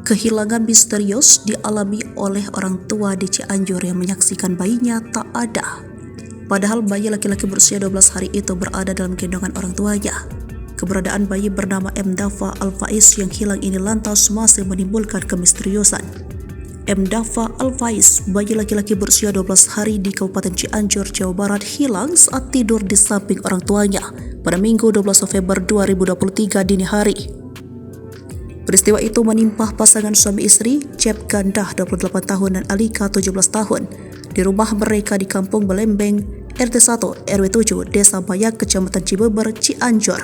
Kehilangan misterius dialami oleh orang tua di Cianjur yang menyaksikan bayinya tak ada. Padahal bayi laki-laki berusia 12 hari itu berada dalam gendongan orang tuanya. Keberadaan bayi bernama M. Dafa Al-Faiz yang hilang ini lantas masih menimbulkan kemisteriusan. M. Dafa Al-Faiz, bayi laki-laki berusia 12 hari di Kabupaten Cianjur, Jawa Barat, hilang saat tidur di samping orang tuanya pada Minggu 12 November 2023 dini hari. Peristiwa itu menimpa pasangan suami istri, Cep Gandah 28 tahun dan Alika 17 tahun di rumah mereka di Kampung Belembeng, RT 1 RW 7 Desa Bayak, Kecamatan Cibeber, Cianjur.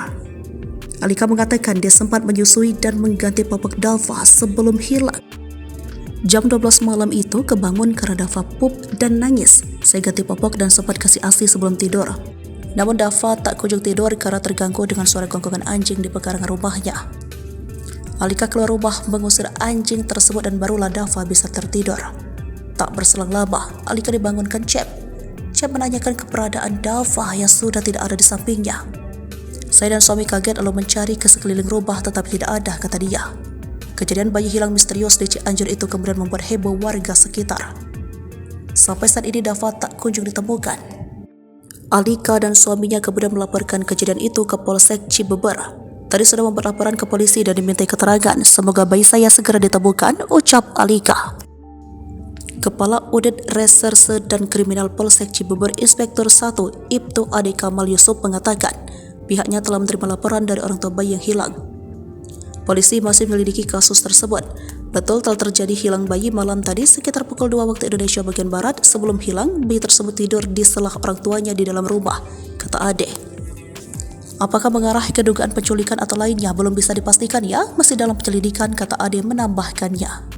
Alika mengatakan dia sempat menyusui dan mengganti popok Dafa sebelum hilang. Jam 12 malam itu kebangun karena Dafa pup dan nangis. Saya ganti popok dan sempat kasih ASI sebelum tidur. Namun Dafa tak kunjung tidur karena terganggu dengan suara gonggongan anjing di pekarangan rumahnya. Alika keluar rumah mengusir anjing tersebut dan barulah Dafa bisa tertidur. Tak berselang lama, Alika dibangunkan Cep. Cep menanyakan keberadaan Dafa yang sudah tidak ada di sampingnya. Saya dan suami kaget lalu mencari ke sekeliling rumah tetapi tidak ada, kata dia. Kejadian bayi hilang misterius di Cianjur itu kemudian membuat heboh warga sekitar. Sampai saat ini Dafa tak kunjung ditemukan. Alika dan suaminya kemudian melaporkan kejadian itu ke Polsek Cibeber. Tadi sudah membuat laporan ke polisi dan dimintai keterangan. Semoga bayi saya segera ditemukan, ucap Alika. Kepala Unit Reserse dan Kriminal Polsek Cibeber Inspektur 1 Ibtu Ade Kamal Yusuf mengatakan pihaknya telah menerima laporan dari orang tua bayi yang hilang. Polisi masih menyelidiki kasus tersebut. Betul telah terjadi hilang bayi malam tadi sekitar pukul 2 waktu Indonesia bagian Barat. Sebelum hilang, bayi tersebut tidur di selah orang tuanya di dalam rumah, kata Ade. Apakah mengarah ke dugaan penculikan atau lainnya belum bisa dipastikan ya, masih dalam penyelidikan, kata Ade menambahkannya.